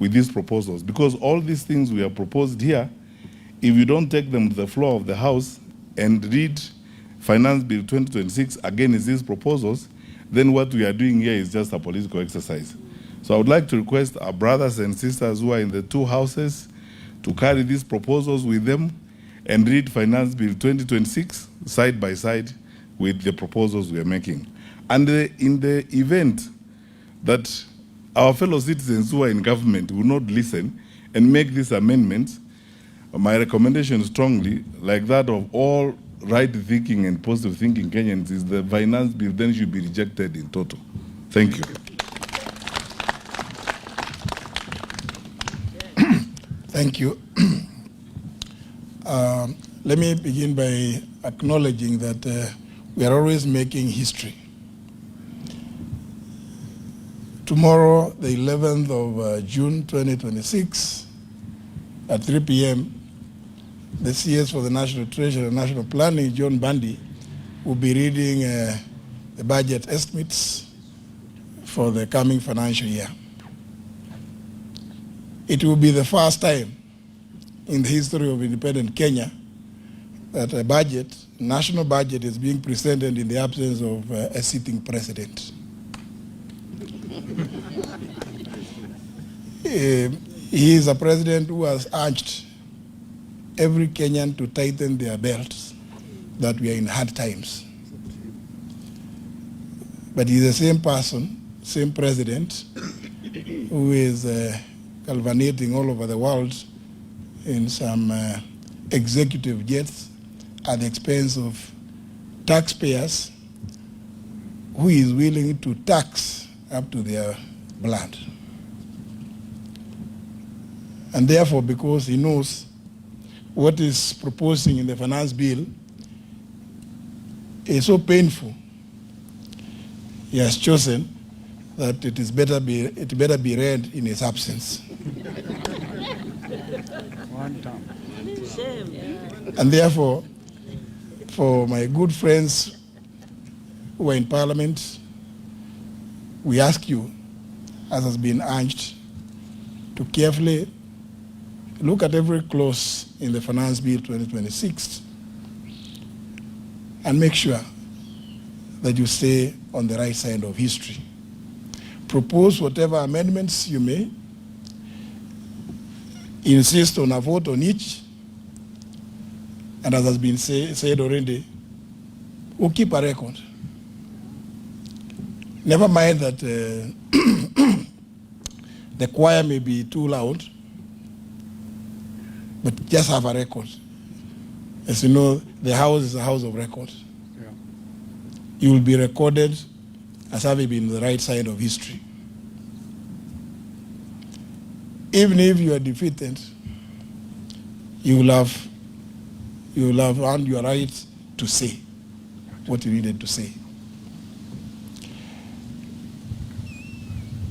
with these proposals. Because all these things we have proposed here, if you don't take them to the floor of the House and read Finance Bill 2026 against these proposals, then what we are doing here is just a political exercise. So I would like to request our brothers and sisters who are in the two houses to carry these proposals with them and read Finance Bill 2026 side by side with the proposals we are making. And in the event that our fellow citizens who are in government will not listen and make these amendments, my recommendation strongly, like that of all right-thinking and positive-thinking Kenyans, is the Finance Bill then should be rejected in total. Thank you. Thank you. Let me begin by acknowledging that we are always making history. Tomorrow, the 11th of June 2026, at 3 p.m., the CS for the National Treasury and National Planning, John Bundy, will be reading the budget estimates for the coming financial year. It will be the first time in the history of independent Kenya that a budget, national budget, is being presented in the absence of a sitting president. He is a president who has urged every Kenyan to tighten their belts, that we are in hard times. But he's the same person, same president, who is galvanizing all over the world in some executive jets at the expense of taxpayers, who is willing to tax up to their blood. And therefore, because he knows what is proposing in the finance bill is so painful, he has chosen that it better be read in his absence. And therefore, for my good friends who are in Parliament, we ask you, as has been urged, to carefully look at every clause in the Finance Bill 2026 and make sure that you stay on the right side of history. Propose whatever amendments you may. Insist on a vote on each. And as has been said already, we'll keep a record. Never mind that the choir may be too loud, but just have a record. As you know, the house is a house of record. Yeah. You will be recorded as having been on the right side of history. Even if you are defeated, you will have earned your right to say what you needed to say.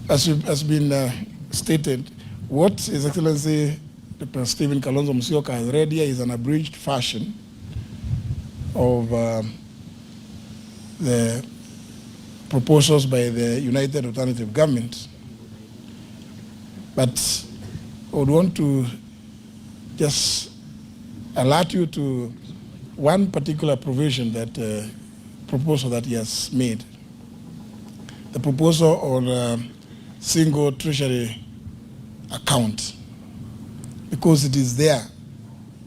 As has been stated, what His Excellency Dr. Stephen Kalonzo Musyoka has read here is an abridged version of the proposals by the United Alternative Government. But I would want to just alert you to one particular provision that proposal that he has made. The proposal on single treasury account, because it is there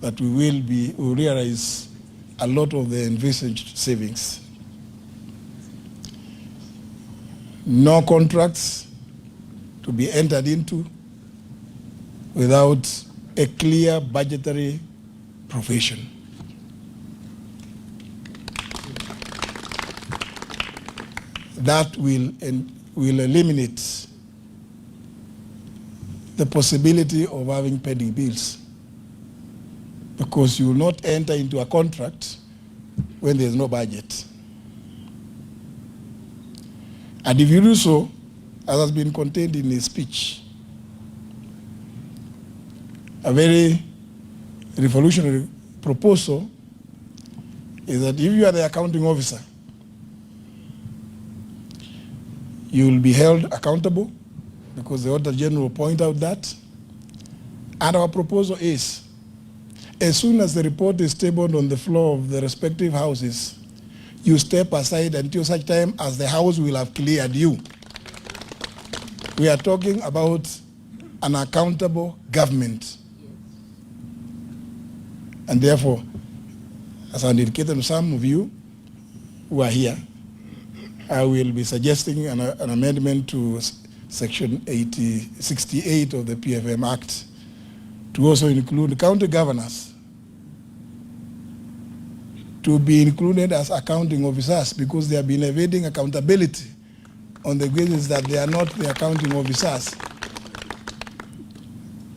that we will realize a lot of the envisaged savings. No contracts to be entered into without a clear budgetary provision. That will eliminate the possibility of having pending bills, because you will not enter into a contract when there is no budget. And if you do so, as has been contained in his speech, a very revolutionary proposal is that if you are the accounting officer, you will be held accountable, because the Auditor General will point out that. And our proposal is, as soon as the report is tabled on the floor of the respective houses, you step aside until such time as the House will have cleared you. We are talking about an accountable government. And therefore, as I indicated to some of you who are here, I will be suggesting an amendment to Section 68 of the PFM Act to also include county governors to be included as accounting officers, because they have been evading accountability on the basis that they are not the accounting officers.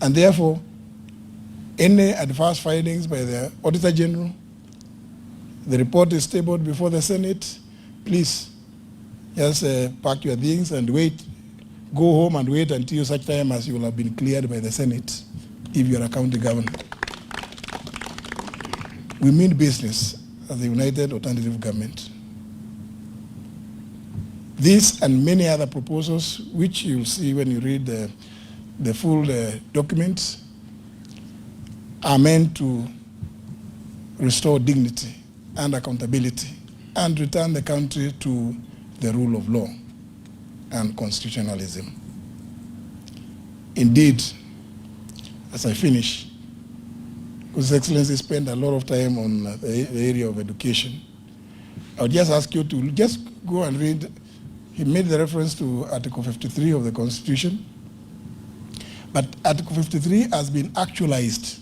And therefore, any adverse findings by the Auditor General, the report is tabled before the Senate, please just pack your things and wait. Go home and wait until such time as you will have been cleared by the Senate if you are a county governor. We mean business as the United Alternative Government. This and many other proposals, which you'll see when you read the full documents, are meant to restore dignity and accountability and return the country to the rule of law and constitutionalism. Indeed, as I finish, His Excellency spent a lot of time on the area of education. I would just ask you to just go and read. He made the reference to Article 53 of the Constitution, but Article 53 has been actualized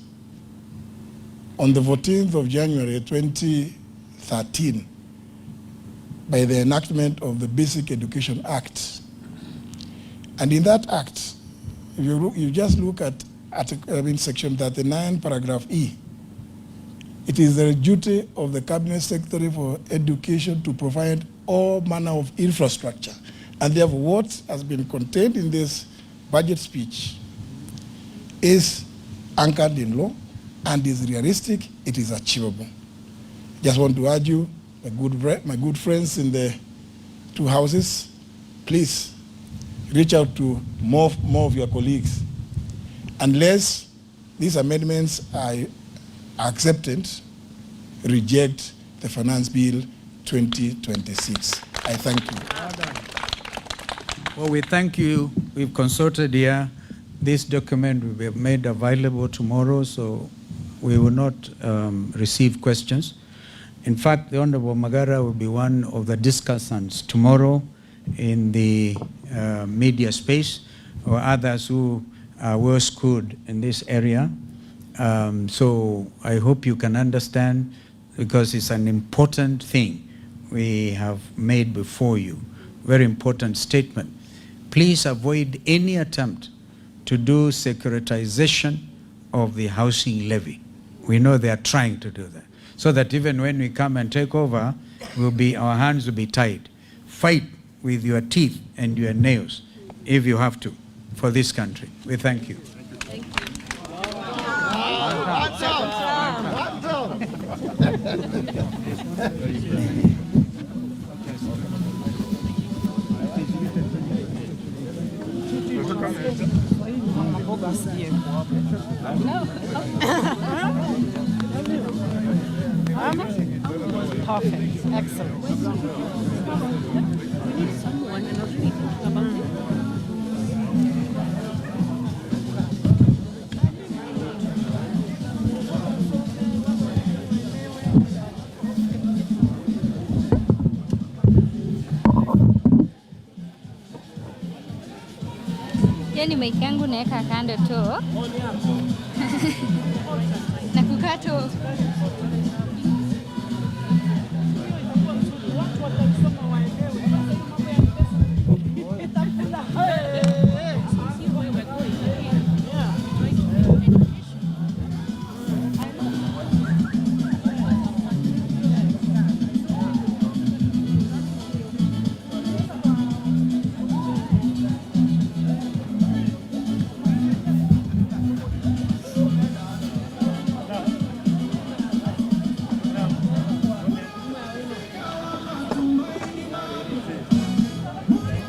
on the 14th of January 2013 by the enactment of the Basic Education Act. And in that act, if you just look at Section 39, paragraph E, it is the duty of the Cabinet Secretary for Education to provide all manner of infrastructure. And therefore, what has been contained in this budget speech is anchored in law and is realistic, it is achievable. Just want to urge you, my good friends in the two houses, please reach out to more of your colleagues. Unless these amendments are accepted, reject the Finance Bill 2026. I thank you. Well, we thank you. We've consulted here. This document will be made available tomorrow, so we will not receive questions. In fact, the Honorable Magara will be one of the discussants tomorrow in the media space, or others who are well schooled in this area. So I hope you can understand, because it's an important thing we have made before you. Very important statement. Please avoid any attempt to do securitization of the housing levy. We know they are trying to do that. So that even when we come and take over, our hands will be tied. Fight with your teeth and your nails, if you have to, for this country. We thank you. Thank you. Perfect. Excellent. We need someone and I'll speak about it. Yani mic yangu naeka kando tu na kukaa tu.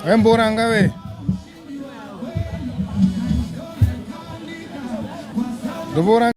Emburanga we. Dubura